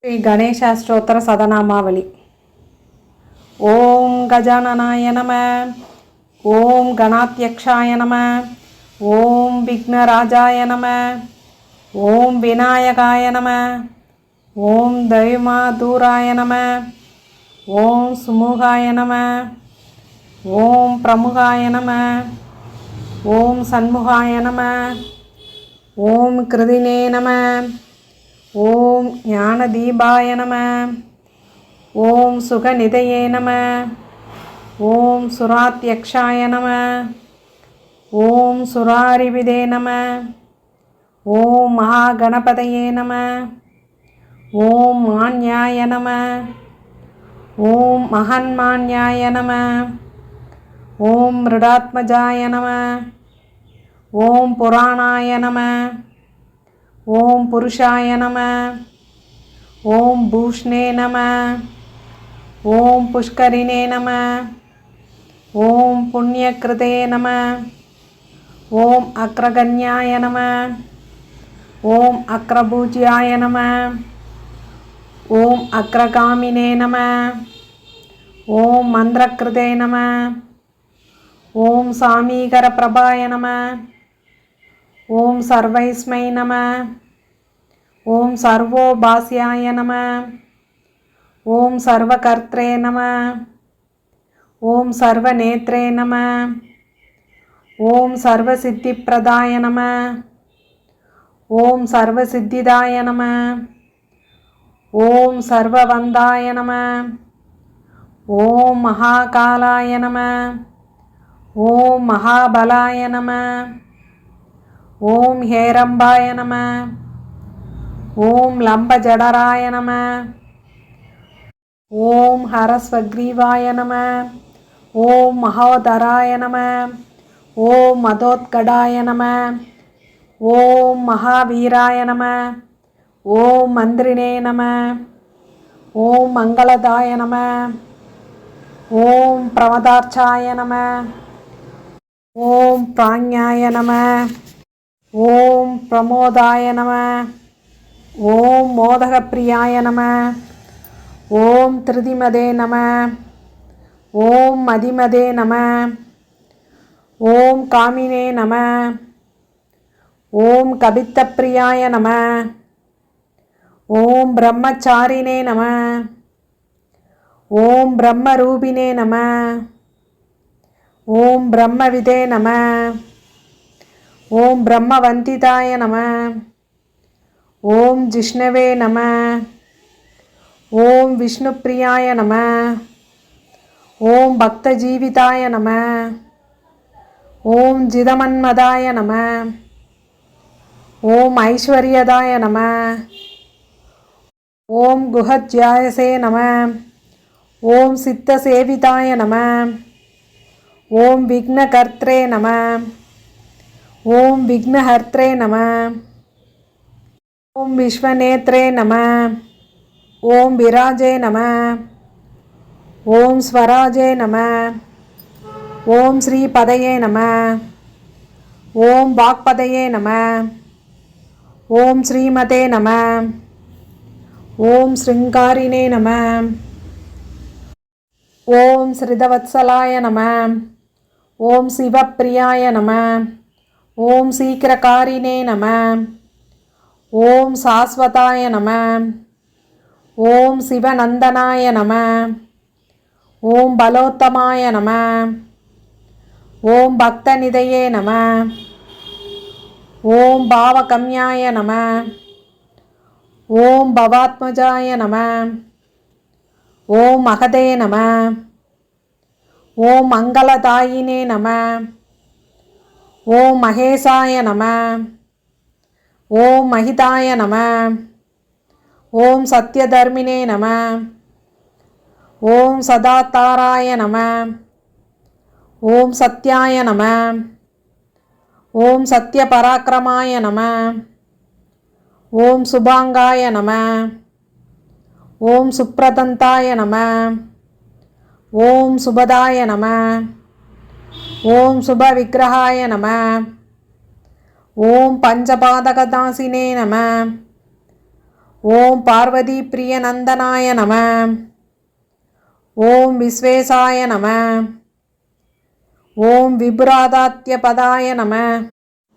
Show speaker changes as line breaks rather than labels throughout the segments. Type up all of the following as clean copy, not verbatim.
ஸ்ரீ கணேசாஷ்டோத்திர சதநாமாவளி. ஓம் கஜானனாய நம. ஓம் கணாத்யக்ஷாய நம. ஓம் விக்னராஜாய நம. ஓம் விநாயகாய நம. ஓம் தயுமாதூராய நம. ஓம் சுமுகாய நம. ஓம் பிரமுகாய நம. ஓம் சண்முகாய நம. ஓம் கிருதினே நம. ஓம் ஞானதீபாய நம. ஓம் சுகநிதையே நம. ஓம் சுராத்யக்ஷாய நம. ஓம் சுராரிவிதே நம. ஓம் மகாகணபதயே நம. ஓம் மான்யாய நம. ஓம் மகன்மான்யாய நம. ஓம் மிருடாத்மஜாய நம. ஓம் புராணாய நம. ஓம் புருஷாய நம. ஓம் பூஷ்ணே நம. ஓம் புஷ்கரிணே நம. ஓம் புண்ணியக்ருதே நம. ஓம் அக்ரகண்யாய நம. ஓம் அக்ரபூஜ்யாய நம. ஓம் அக்ரகாமினே நம. ஓம் மந்திரக்ருதே நம. ஓம் சாமீகர பிரபாய நம. ஓம் சர்வைஸ்மை நம. ஓம் சர்வோபாஸ்யாய நம. ஓம் சர்வகர்த்ரே நம. ஓம் சர்வநேத்ரே நம. ஓம் சர்வசித்திப்பிரதாய நம. ஓம் சர்வசித்திதாய நம. ஓம் சர்வவந்தாய நம. ஓம் மகாகாலாய நம. ஓம் மகாபலாய நம. ஓம் ஹேரம்பாய நம. ஓம் லம்பஜடராய நம. ஓம் ஹரஸ்வக்ரீவாய நம. ஓம் மகோதராய நம. ஓம் மதோத்கடாய நம. ஓம் மகாவீராய நம. ஓம் மந்திரினே நம. ஓம் மங்களதாய நம. ஓம் பிரமதார்ச்சாய நம. ஓம் பிராஞாய நம. ஓம் பிரமோதாய நம. ஓம் மோதகப்பிரியாய நம. ஓம் திருதிமதே நம. ஓம் மதிமதே நம. ஓம் காமினே நம. ஓம் கபித்தப்பிரியாய நம. ஓம் பிரம்மச்சாரிணே நம. ஓம் பிரம்மரூபிணே நம. ஓம் பிரம்மவிதே நம. ஓம் பிரம்மவந்திதாய நம. ஓம் ஜிஷ்ணவே நம. ஓம் விஷ்ணுப்பிரியாய நம. ஓம் பக்தஜீவிதாய நம. ஓம் ஜிதமன்மதாய நம. ஓம் ஐஸ்வர்யதாய நம. ஓம் குஹத்யாயசே நம. ஓம் சித்தசேவிதாய நம. ஓம் விக்னகர்த்ரே நம. ஓம் விக்னஹர்த்ரே நம. ஓம் விஸ்வநேத்ரே நம. ஓம் விராஜே நம. ஓம் ஸ்வராஜே நம. ஓம் ஸ்ரீபதயே நம. ஓம் வாக்பதயே நம. ஓம் ஸ்ரீமதே நம. ஓம் ஸ்ருங்காரிணே நம. ஓம் ஸ்ரிதவத்சலாய நம. ஓம் சிவப்பிரியாய நம. ஓம் சீக்கிரகாரிணே நம. ஓம் சாஸ்வதாய நம. ஓம் சிவநந்தனாய நம. ஓம் பலோத்தமாய நம. ஓம் பக்தநிதையே நம. ஓம் பாவகம்யாய நம. ஓம் பவாத்மஜாய நம. ஓம் மகதே நம. ஓம் மங்களதாயினே நம. ஓம் மகேசாய நம. ஓம் மகிதாய நம. ஓம் சத்யதர்மினே நம. ஓம் சதாத்தாராய நம. ஓம் சத்யாய நம. ஓம் சத்யபராக்கிரமாய நம. ஓம் சுபாங்காய நம. ஓம் சுப்ரதந்தாய நம. ஓம் சுபதாய நம. ஓம் சுபவிக்கிரகாய நம. ஓம் பஞ்சபாதகதாசினே நம. ஓம் பார்வதி பிரிய நந்தனாய நம. ஓம் விஸ்வேசாய நம. ஓம் விபுராதாத்ய பதாய நம.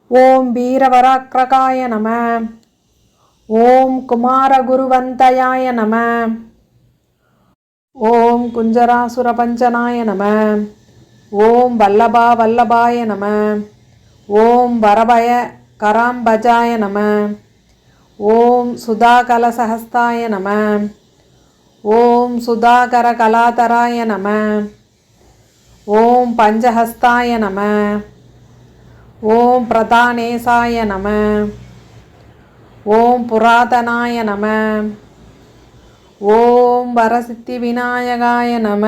ஓம் வீரவராக்ரகாய நம. ஓம் குமாரகுருவந்தயாய நம. ஓம் குஞ்சராசுரபஞ்சனாய நம. ஓம் வல்லபா வல்லபாய நம. ஓம் வரபய கராம்பஜாய நம. ஓம் சுதாகலசஹஸ்தாய நம. ஓம் சுதாகரகலாதராய நம. ஓம் பஞ்சஹஸ்தாய நம. ஓம் பிரதானேசாய நம. ஓம் புராதனாய நம. ஓம் வரசித்தி விநாயகாய நம.